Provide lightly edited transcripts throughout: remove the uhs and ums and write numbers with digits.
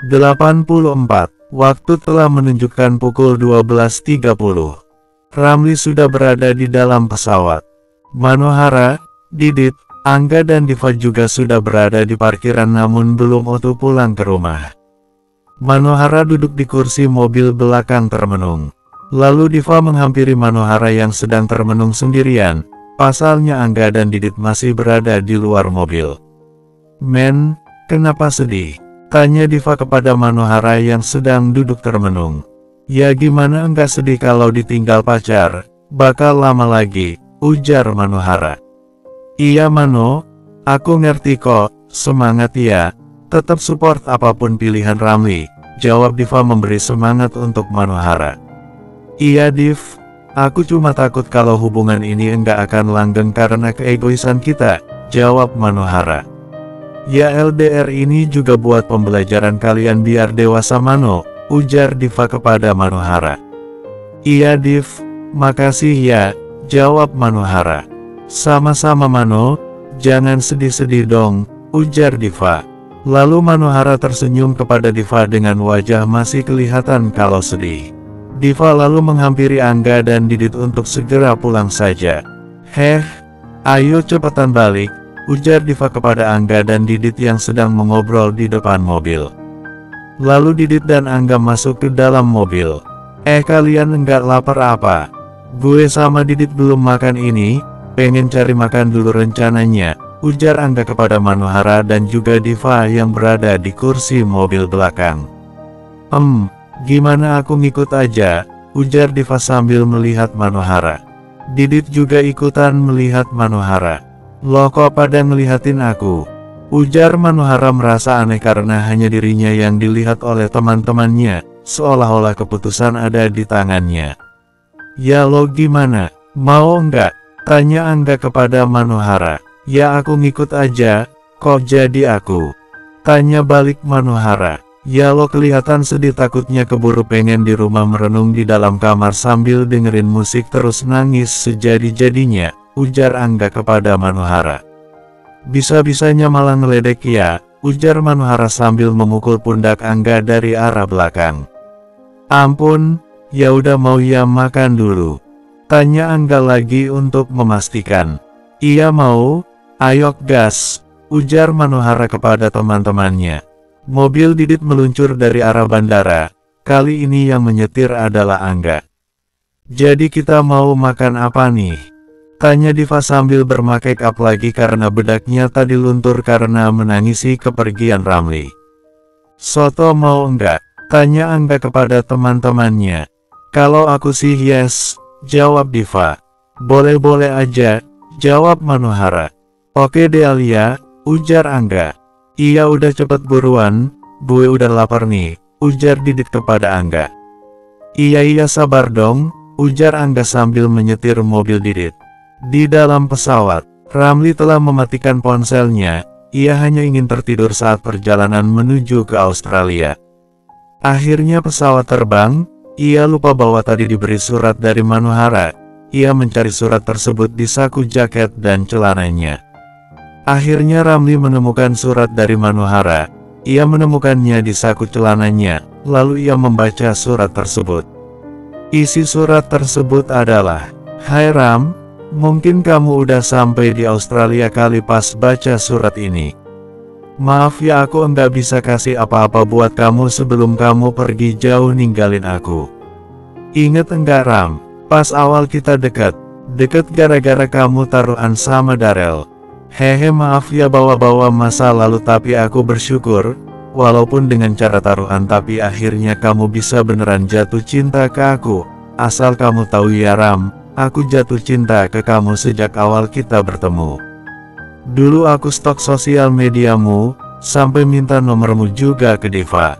84. Waktu telah menunjukkan pukul 12.30. Ramli sudah berada di dalam pesawat. Manohara, Didit, Angga dan Diva juga sudah berada di parkiran namun belum auto pulang ke rumah. Manohara duduk di kursi mobil belakang termenung. Lalu Diva menghampiri Manohara yang sedang termenung sendirian. Pasalnya Angga dan Didit masih berada di luar mobil. "Men, kenapa sedih?" tanya Diva kepada Manohara yang sedang duduk termenung. "Ya gimana enggak sedih kalau ditinggal pacar, bakal lama lagi," ujar Manohara. "Iya Mano, aku ngerti kok, semangat ya, tetap support apapun pilihan Ramli," jawab Diva memberi semangat untuk Manohara. "Iya Div, aku cuma takut kalau hubungan ini enggak akan langgeng karena keegoisan kita," jawab Manohara. "Ya LDR ini juga buat pembelajaran kalian biar dewasa Mano," ujar Diva kepada Manohara. "Iya Div, makasih ya," jawab Manohara. "Sama-sama Mano, jangan sedih-sedih dong," ujar Diva. Lalu Manohara tersenyum kepada Diva dengan wajah masih kelihatan kalau sedih. Diva lalu menghampiri Angga dan Didit untuk segera pulang saja. "Heh, ayo cepetan balik," ujar Diva kepada Angga dan Didit yang sedang mengobrol di depan mobil. Lalu Didit dan Angga masuk ke dalam mobil. Kalian enggak lapar apa? Gue sama Didit belum makan ini, pengen cari makan dulu rencananya," ujar Angga kepada Manohara dan juga Diva yang berada di kursi mobil belakang. Gimana aku ngikut aja," ujar Diva sambil melihat Manohara. Didit juga ikutan melihat Manohara. "Loh kok pada ngelihatin aku?" ujar Manohara merasa aneh karena hanya dirinya yang dilihat oleh teman-temannya, seolah-olah keputusan ada di tangannya. "Ya lo gimana, mau enggak?" tanya Angga kepada Manohara. "Ya aku ngikut aja, kok jadi aku?" tanya balik Manohara. "Ya lo kelihatan sedih takutnya keburu pengen di rumah merenung di dalam kamar sambil dengerin musik terus nangis sejadi-jadinya," ujar Angga kepada Manohara. "Bisa-bisanya malah ngeledek ya," ujar Manohara sambil memukul pundak Angga dari arah belakang. "Ampun, ya udah mau ya makan dulu?" tanya Angga lagi untuk memastikan. "Iya mau, ayo gas," ujar Manohara kepada teman-temannya. Mobil Didit meluncur dari arah bandara. Kali ini yang menyetir adalah Angga. "Jadi kita mau makan apa nih?" tanya Diva sambil bermakeup up lagi karena bedaknya tadi luntur karena menangisi kepergian Ramli. "Soto mau enggak?" tanya Angga kepada teman-temannya. "Kalau aku sih yes," jawab Diva. "Boleh-boleh aja," jawab Manohara. "Oke deh Alia," ujar Angga. "Iya udah cepet buruan, gue udah lapar nih," ujar Didit kepada Angga. Iya sabar dong," ujar Angga sambil menyetir mobil Didit. Di dalam pesawat, Ramli telah mematikan ponselnya. Ia hanya ingin tertidur saat perjalanan menuju ke Australia. Akhirnya pesawat terbang. Ia lupa bahwa tadi diberi surat dari Manohara. Ia mencari surat tersebut di saku jaket dan celananya. Akhirnya Ramli menemukan surat dari Manohara. Ia menemukannya di saku celananya. Lalu ia membaca surat tersebut. Isi surat tersebut adalah, "Hai Ram, mungkin kamu udah sampai di Australia kali pas baca surat ini. Maaf ya aku enggak bisa kasih apa-apa buat kamu sebelum kamu pergi jauh ninggalin aku. Ingat enggak Ram, pas awal kita deket gara-gara kamu taruhan sama Darel. Hehe maaf ya bawa-bawa masa lalu tapi aku bersyukur, walaupun dengan cara taruhan tapi akhirnya kamu bisa beneran jatuh cinta ke aku. Asal kamu tahu ya Ram, aku jatuh cinta ke kamu sejak awal kita bertemu. Dulu aku stok sosial mediamu, sampai minta nomormu juga ke Diva.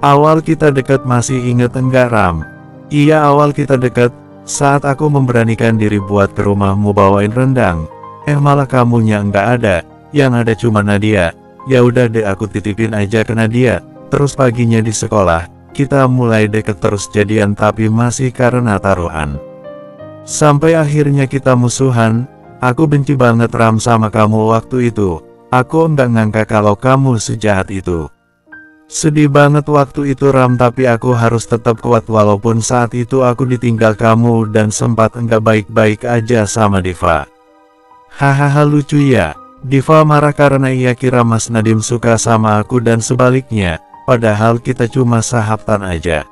Awal kita deket masih inget enggak Ram?" "Iya awal kita deket, saat aku memberanikan diri buat ke rumahmu bawain rendang. Malah kamunya enggak ada, yang ada cuma Nadia. Ya udah deh aku titipin aja ke Nadia, terus paginya di sekolah, kita mulai deket terus jadian tapi masih karena taruhan. Sampai akhirnya kita musuhan. Aku benci banget Ram sama kamu waktu itu. Aku enggak ngangka kalau kamu sejahat itu. Sedih banget waktu itu Ram, tapi aku harus tetap kuat walaupun saat itu aku ditinggal kamu dan sempat enggak baik-baik aja sama Diva. Hahaha, lucu ya. Diva marah karena ia kira Mas Nadim suka sama aku dan sebaliknya, padahal kita cuma sahabatan aja.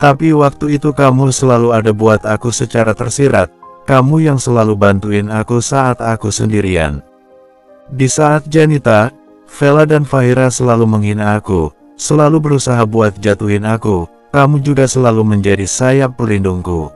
Tapi waktu itu kamu selalu ada buat aku secara tersirat, kamu yang selalu bantuin aku saat aku sendirian. Di saat Janita, Vela dan Fahira selalu menghina aku, selalu berusaha buat jatuhin aku, kamu juga selalu menjadi sayap pelindungku.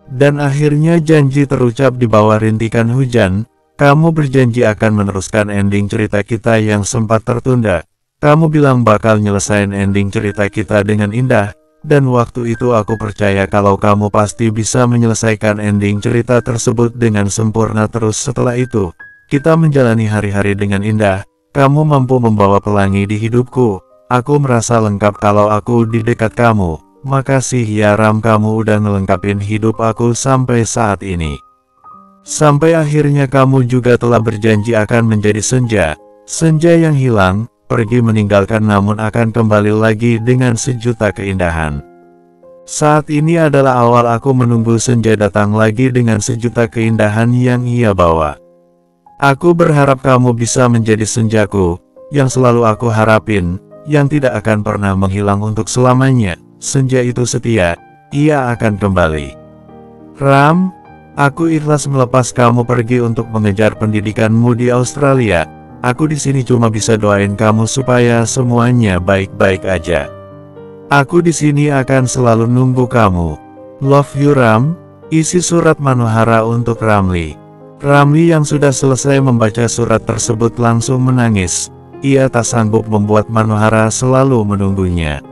Dan akhirnya janji terucap di bawah rintikan hujan, kamu berjanji akan meneruskan ending cerita kita yang sempat tertunda. Kamu bilang bakal nyelesain ending cerita kita dengan indah, dan waktu itu aku percaya kalau kamu pasti bisa menyelesaikan ending cerita tersebut dengan sempurna. Terus setelah itu, kita menjalani hari-hari dengan indah. Kamu mampu membawa pelangi di hidupku. Aku merasa lengkap kalau aku di dekat kamu. Makasih ya Ram, kamu udah ngelengkapin hidup aku sampai saat ini. Sampai akhirnya kamu juga telah berjanji akan menjadi senja. Senja yang hilang, pergi meninggalkan namun akan kembali lagi dengan sejuta keindahan. Saat ini adalah awal aku menunggu senja datang lagi dengan sejuta keindahan yang ia bawa. Aku berharap kamu bisa menjadi senjaku, yang selalu aku harapin, yang tidak akan pernah menghilang untuk selamanya. Senja itu setia, ia akan kembali. Ram, aku ikhlas melepas kamu pergi untuk mengejar pendidikanmu di Australia. Aku di sini cuma bisa doain kamu supaya semuanya baik-baik aja. Aku di sini akan selalu nunggu kamu. Love you Ram. Isi surat Manohara untuk Ramli. Ramli yang sudah selesai membaca surat tersebut langsung menangis. Ia tak sanggup membuat Manohara selalu menunggunya.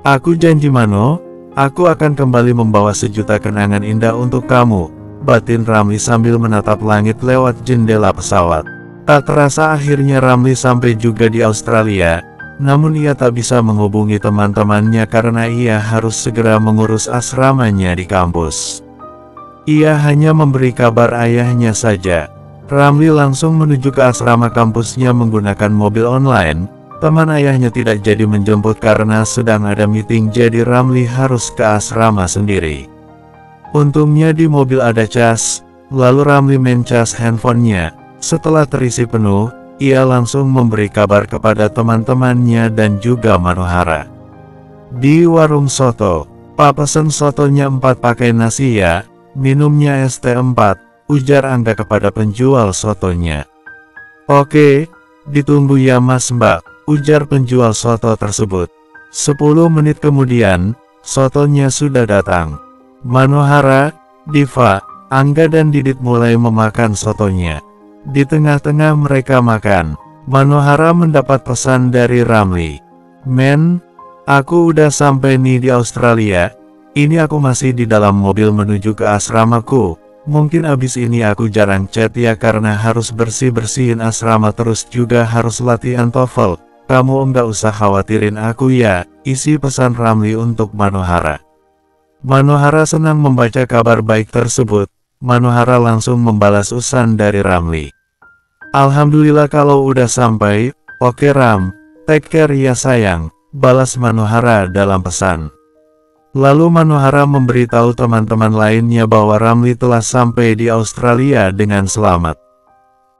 Aku janji Mano, aku akan kembali membawa sejuta kenangan indah untuk kamu, batin Ramli sambil menatap langit lewat jendela pesawat. Tak terasa akhirnya Ramli sampai juga di Australia, namun ia tak bisa menghubungi teman-temannya karena ia harus segera mengurus asramanya di kampus. Ia hanya memberi kabar ayahnya saja. Ramli langsung menuju ke asrama kampusnya menggunakan mobil online. Teman ayahnya tidak jadi menjemput karena sedang ada meeting, jadi Ramli harus ke asrama sendiri. Untungnya di mobil ada cas, lalu Ramli mencas handphonenya. Setelah terisi penuh, ia langsung memberi kabar kepada teman-temannya dan juga Manohara. Di warung soto, "Pak pesen sotonya 4 pakai nasi ya. Minumnya es teh 4, ujar Angga kepada penjual sotonya. Oke, ditunggu ya Mas Mbak, ujar penjual soto tersebut. 10 menit kemudian, sotonya sudah datang. Manohara, Diva, Angga dan Didit mulai memakan sotonya. Di tengah-tengah mereka makan, Manohara mendapat pesan dari Ramli. Men, aku udah sampai nih di Australia. Ini aku masih di dalam mobil menuju ke asramaku. Mungkin abis ini aku jarang chat ya karena harus bersih-bersihin asrama terus juga harus latihan TOEFL. Kamu enggak usah khawatirin aku ya, isi pesan Ramli untuk Manohara. Manohara senang membaca kabar baik tersebut. Manohara langsung membalas usan dari Ramli. Alhamdulillah kalau udah sampai. Oke Ram, take care ya sayang, balas Manohara dalam pesan. Lalu Manohara memberitahu teman-teman lainnya bahwa Ramli telah sampai di Australia dengan selamat.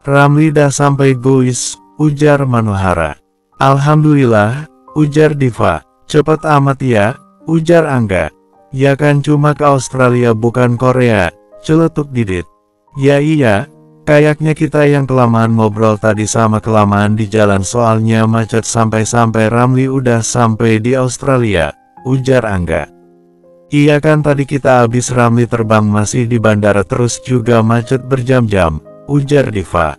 Ramli dah sampai guys, ujar Manohara. Alhamdulillah, ujar Diva. Cepet amat ya, ujar Angga. Ya kan cuma ke Australia bukan Korea, celetuk Didit. Ya iya, kayaknya kita yang kelamaan ngobrol tadi sama kelamaan di jalan soalnya macet sampai-sampai Ramli udah sampai di Australia, ujar Angga. Iya kan tadi kita habis Ramli terbang masih di bandara terus juga macet berjam-jam, ujar Diva.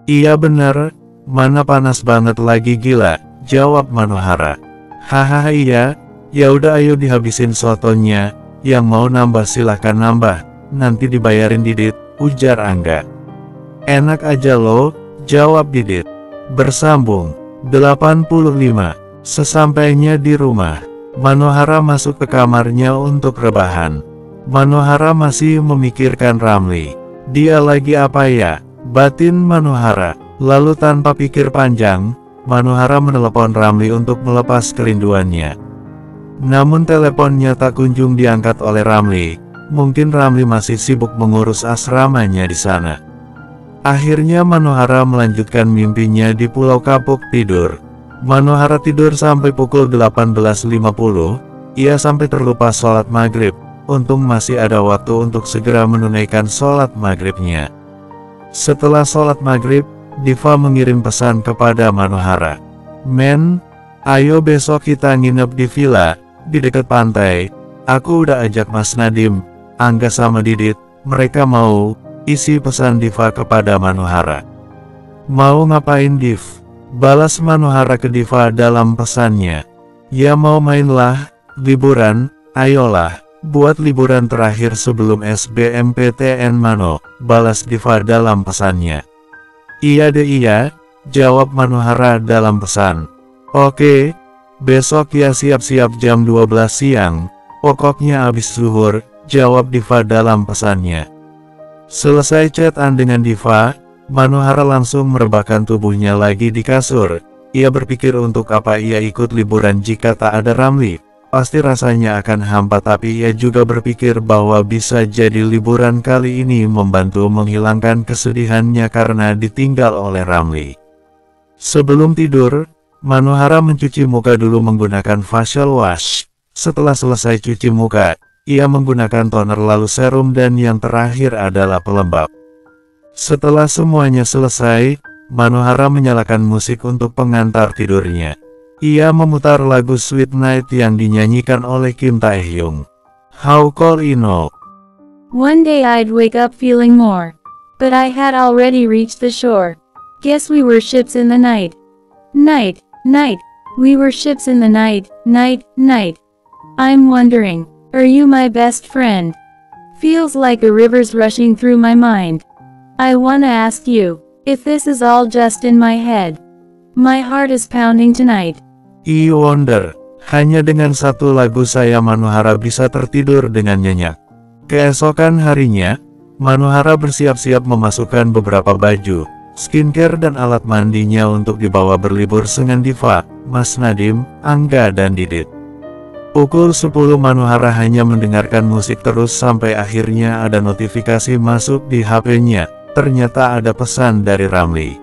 Iya bener, mana panas banget lagi gila, jawab Manohara. Hahaha iya, yaudah ayo dihabisin sotonya, yang mau nambah silahkan nambah, nanti dibayarin Didit, ujar Angga. Enak aja loh, jawab Didit. Bersambung, 85, sesampainya di rumah. Manohara masuk ke kamarnya untuk rebahan. Manohara masih memikirkan Ramli. Dia lagi apa ya? Batin Manohara. Lalu tanpa pikir panjang, Manohara menelepon Ramli untuk melepas kerinduannya. Namun teleponnya tak kunjung diangkat oleh Ramli. Mungkin Ramli masih sibuk mengurus asramanya di sana. Akhirnya Manohara melanjutkan mimpinya di Pulau Kapuk tidur. Manohara tidur sampai pukul 18.50. Ia sampai terlupa sholat maghrib. Untung masih ada waktu untuk segera menunaikan sholat maghribnya. Setelah sholat maghrib, Diva mengirim pesan kepada Manohara. Men, ayo besok kita nginep di villa, di dekat pantai. Aku udah ajak Mas Nadim, Angga sama Didit, mereka mau. Isi pesan Diva kepada Manohara. Mau ngapain Div? Balas Manohara ke Diva dalam pesannya. Ya mau main lah, liburan, ayolah. Buat liburan terakhir sebelum SBMPTN Mano, balas Diva dalam pesannya. Iya deh iya, jawab Manohara dalam pesan. Oke, besok ya siap-siap jam 12 siang, pokoknya abis zuhur, jawab Diva dalam pesannya. Selesai chatan dengan Diva, Manohara langsung merebahkan tubuhnya lagi di kasur. Ia berpikir untuk apa ia ikut liburan jika tak ada Ramli. Pasti rasanya akan hampa, tapi ia juga berpikir bahwa bisa jadi liburan kali ini membantu menghilangkan kesedihannya karena ditinggal oleh Ramli. Sebelum tidur, Manohara mencuci muka dulu menggunakan facial wash. Setelah selesai cuci muka, ia menggunakan toner lalu serum dan yang terakhir adalah pelembab. Setelah semuanya selesai, Manohara menyalakan musik untuk pengantar tidurnya. Ia memutar lagu Sweet Night yang dinyanyikan oleh Kim Taehyung. How could you know? One day I'd wake up feeling more. But I had already reached the shore. Guess we were ships in the night. Night, night. We were ships in the night, night, night. I'm wondering, are you my best friend? Feels like a river's rushing through my mind. I wanna ask you, if this is all just in my head. My heart is pounding tonight. I wonder, hanya dengan satu lagu saya Manohara bisa tertidur dengan nyenyak. Keesokan harinya, Manohara bersiap-siap memasukkan beberapa baju, skincare dan alat mandinya untuk dibawa berlibur dengan Diva, Mas Nadim, Angga dan Didit. Pukul 10 Manohara hanya mendengarkan musik terus sampai akhirnya ada notifikasi masuk di HP-nya, ternyata ada pesan dari Ramli.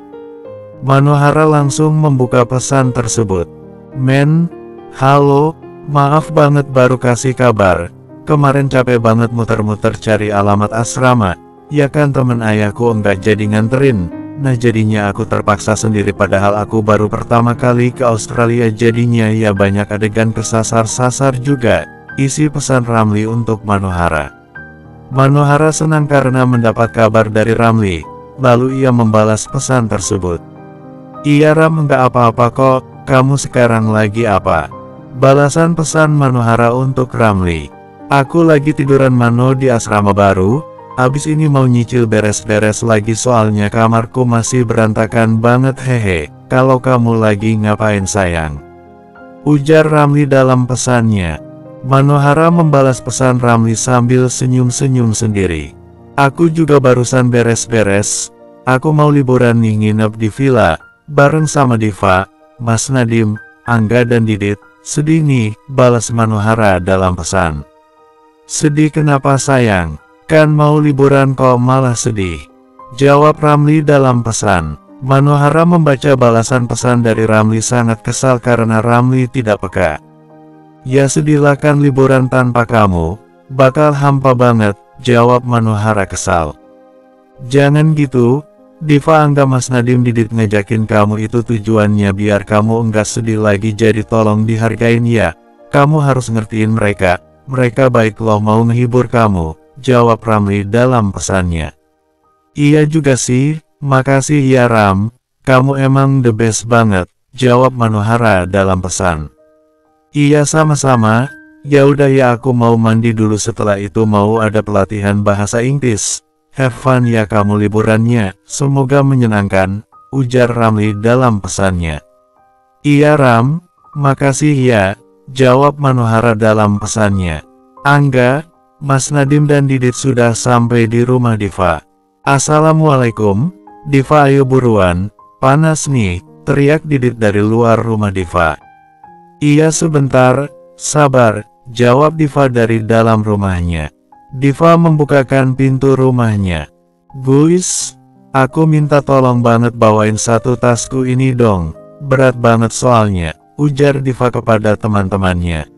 Manohara langsung membuka pesan tersebut. Men, halo, maaf banget baru kasih kabar. Kemarin capek banget muter-muter cari alamat asrama. Ya kan temen ayahku enggak jadi nganterin. Nah jadinya aku terpaksa sendiri padahal aku baru pertama kali ke Australia, jadinya ya banyak adegan kesasar-sasar juga. Isi pesan Ramli untuk Manohara. Manohara senang karena mendapat kabar dari Ramli. Lalu ia membalas pesan tersebut. Iya Ram, enggak apa-apa kok, kamu sekarang lagi apa? Balasan pesan Manohara untuk Ramli. Aku lagi tiduran Mano di asrama baru, abis ini mau nyicil beres-beres lagi soalnya kamarku masih berantakan banget hehe. Kalau kamu lagi ngapain sayang? Ujar Ramli dalam pesannya. Manohara membalas pesan Ramli sambil senyum-senyum sendiri. Aku juga barusan beres-beres, aku mau liburan nih nginep di villa. Bareng sama Diva, Mas Nadim, Angga dan Didit. Sedih nih, balas Manohara dalam pesan. Sedih kenapa sayang? Kan mau liburan kok malah sedih. Jawab Ramli dalam pesan. Manohara membaca balasan pesan dari Ramli sangat kesal karena Ramli tidak peka. Ya sedihlah kan liburan tanpa kamu, bakal hampa banget, jawab Manohara kesal. Jangan gitu. Diva, Angga, Mas Nadim, Didit ngajakin kamu itu tujuannya biar kamu enggak sedih lagi, jadi tolong dihargain ya. Kamu harus ngertiin mereka baik loh mau menghibur kamu, jawab Ramli dalam pesannya. Iya juga sih, makasih ya Ram, kamu emang the best banget, jawab Manohara dalam pesan. Iya sama-sama, ya udah ya aku mau mandi dulu, setelah itu mau ada pelatihan bahasa Inggris. Have fun ya kamu liburannya, semoga menyenangkan, ujar Ramli dalam pesannya. Iya Ram, makasih ya, jawab Manohara dalam pesannya. Angga, Mas Nadim dan Didit sudah sampai di rumah Diva. Assalamualaikum, Diva ayo buruan, panas nih, teriak Didit dari luar rumah Diva. Iya sebentar, sabar, jawab Diva dari dalam rumahnya. Diva membukakan pintu rumahnya. Guys, aku minta tolong banget bawain satu tasku ini dong, berat banget soalnya, ujar Diva kepada teman-temannya.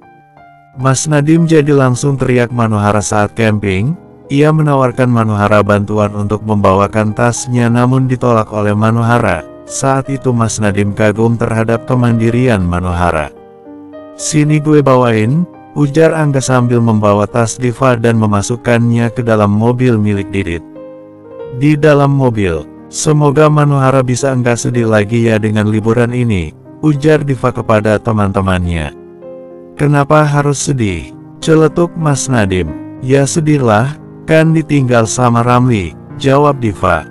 Mas Nadiem jadi langsung teriak Manohara saat camping. Ia menawarkan Manohara bantuan untuk membawakan tasnya namun ditolak oleh Manohara. Saat itu Mas Nadiem kagum terhadap kemandirian Manohara. Sini gue bawain, ujar Angga sambil membawa tas Diva dan memasukkannya ke dalam mobil milik Didit. Di dalam mobil, semoga Manohara bisa enggak sedih lagi ya dengan liburan ini, ujar Diva kepada teman-temannya. Kenapa harus sedih? Celetuk Mas Nadiem. Ya sedihlah, kan ditinggal sama Ramli, jawab Diva.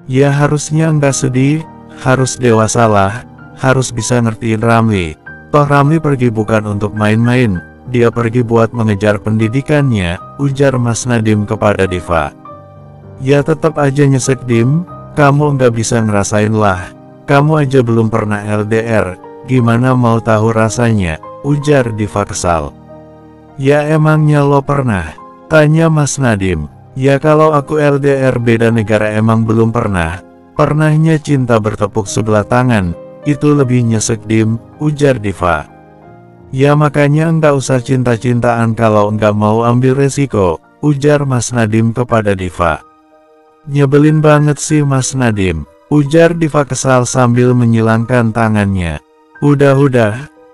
Ya harusnya enggak sedih, harus dewasalah, harus bisa ngertiin Ramli. Toh Ramli pergi bukan untuk main-main, dia pergi buat mengejar pendidikannya, ujar Mas Nadiem kepada Diva. Ya tetap aja nyesek Dim, kamu enggak bisa ngerasain lah. Kamu aja belum pernah LDR, gimana mau tahu rasanya, ujar Diva kesal. Ya emangnya lo pernah? Tanya Mas Nadiem. Ya kalau aku LDR beda negara emang belum pernah. Pernahnya cinta bertepuk sebelah tangan, itu lebih nyesek Dim, ujar Diva. Ya makanya enggak usah cinta-cintaan kalau enggak mau ambil resiko, ujar Mas Nadiem kepada Diva. Nyebelin banget sih Mas Nadiem, ujar Diva kesal sambil menyilangkan tangannya. Udah,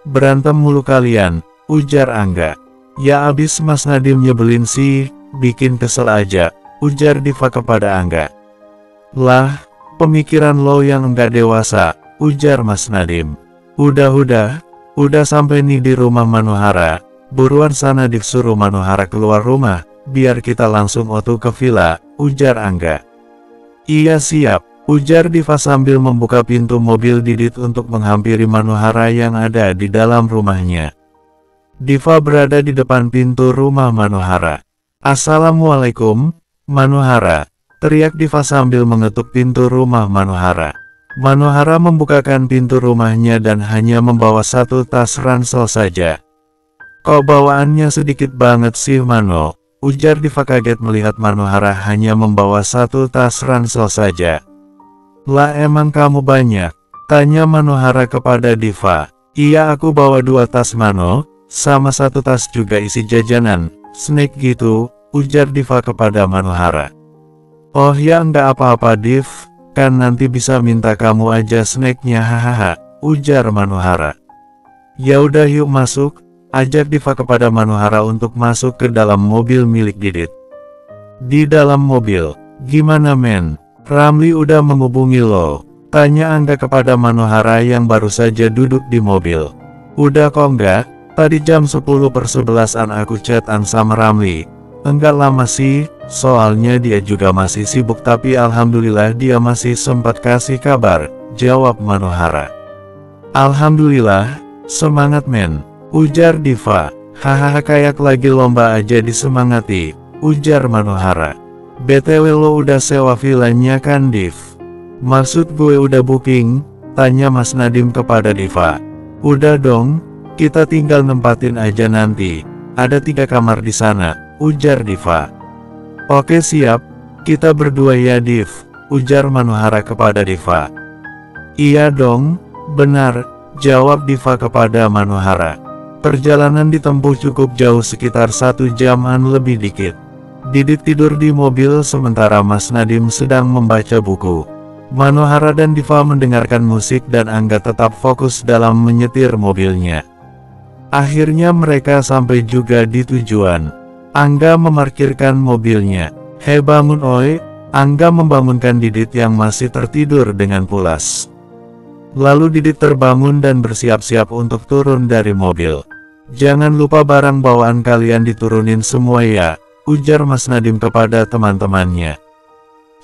berantem mulu kalian, ujar Angga. Ya abis Mas Nadiem nyebelin sih, bikin kesel aja, ujar Diva kepada Angga. Lah, pemikiran lo yang enggak dewasa, ujar Mas Nadiem. Udah sampai nih di rumah Manohara, buruan sana disuruh Manohara keluar rumah, biar kita langsung otu ke villa, ujar Angga. Iya siap, ujar Diva sambil membuka pintu mobil Didit untuk menghampiri Manohara yang ada di dalam rumahnya. Diva berada di depan pintu rumah Manohara. Assalamualaikum, Manohara, teriak Diva sambil mengetuk pintu rumah Manohara. Manohara membukakan pintu rumahnya dan hanya membawa satu tas ransel saja. Kok bawaannya sedikit banget sih Mano, ujar Diva kaget melihat Manohara hanya membawa satu tas ransel saja. Lah emang kamu banyak? Tanya Manohara kepada Diva. Iya aku bawa 2 tas Mano, sama 1 tas juga isi jajanan, snack gitu, ujar Diva kepada Manohara. Oh ya enggak apa-apa Div, kan nanti bisa minta kamu aja snacknya hahaha, ujar Manohara. Ya udah yuk masuk, ajak Diva kepada Manohara untuk masuk ke dalam mobil milik Didit. Di dalam mobil, gimana men? Ramli udah menghubungi lo? Tanya Angga kepada Manohara yang baru saja duduk di mobil. Udah kok enggak, tadi jam 10:11-an aku chatan sama Ramli. Enggak lama sih, soalnya dia juga masih sibuk tapi alhamdulillah dia masih sempat kasih kabar, jawab Manohara. Alhamdulillah, semangat men, ujar Diva. Hahaha kayak lagi lomba aja disemangati, ujar Manohara. BTW lo udah sewa villanya kan Div? Maksud gue udah booking, tanya Mas Nadiem kepada Diva. Udah dong, kita tinggal nempatin aja nanti, ada 3 kamar di sana, ujar Diva. Oke siap, kita berdua ya Div, ujar Manohara kepada Diva. Iya dong, benar, jawab Diva kepada Manohara. Perjalanan ditempuh cukup jauh sekitar 1 jaman lebih dikit. Didit tidur di mobil sementara Mas Nadiem sedang membaca buku. Manohara dan Diva mendengarkan musik dan Angga tetap fokus dalam menyetir mobilnya. Akhirnya mereka sampai juga di tujuan. Angga memarkirkan mobilnya. Hei bangun oi, Angga membangunkan Didit yang masih tertidur dengan pulas. Lalu Didit terbangun dan bersiap-siap untuk turun dari mobil. Jangan lupa barang bawaan kalian diturunin semua ya, ujar Mas Nadiem kepada teman-temannya.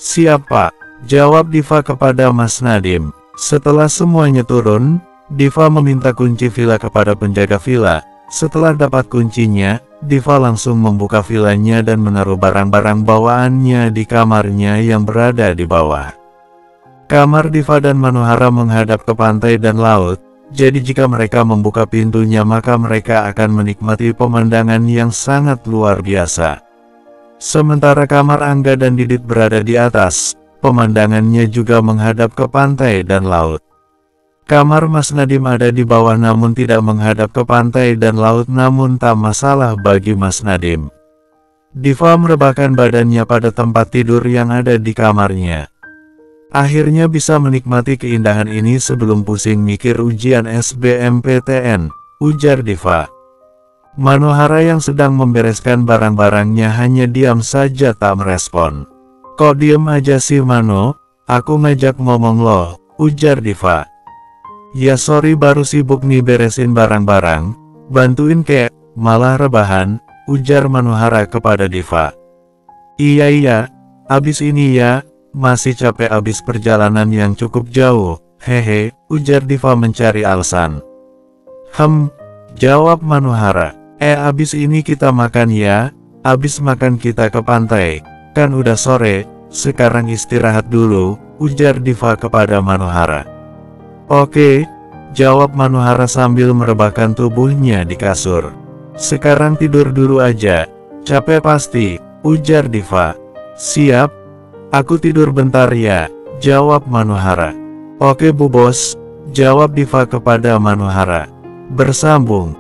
Siap Pak, jawab Diva kepada Mas Nadiem. Setelah semuanya turun, Diva meminta kunci villa kepada penjaga villa. Setelah dapat kuncinya, Diva langsung membuka villanya dan menaruh barang-barang bawaannya di kamarnya yang berada di bawah. Kamar Diva dan Manohara menghadap ke pantai dan laut, jadi jika mereka membuka pintunya maka mereka akan menikmati pemandangan yang sangat luar biasa. Sementara kamar Angga dan Didit berada di atas, pemandangannya juga menghadap ke pantai dan laut. Kamar Mas Nadim ada di bawah namun tidak menghadap ke pantai dan laut, namun tak masalah bagi Mas Nadim. Diva merebahkan badannya pada tempat tidur yang ada di kamarnya. Akhirnya bisa menikmati keindahan ini sebelum pusing mikir ujian SBMPTN, ujar Diva. Manohara yang sedang membereskan barang-barangnya hanya diam saja tak merespon. Kok diem aja sih Mano? Aku ngajak ngomong loh, ujar Diva. Ya sorry baru sibuk nih beresin barang-barang, bantuin kek, malah rebahan, ujar Manohara kepada Diva. Iya, abis ini ya. Masih capek abis perjalanan yang cukup jauh, hehe, ujar Diva mencari alasan. Jawab Manohara. Abis ini kita makan ya, abis makan kita ke pantai, kan udah sore, sekarang istirahat dulu, ujar Diva kepada Manohara. Oke, jawab Manohara sambil merebahkan tubuhnya di kasur. Sekarang tidur dulu aja, capek pasti, ujar Diva. Siap. Aku tidur bentar ya, jawab Manohara. Oke Bu Bos, jawab Diva kepada Manohara. Bersambung.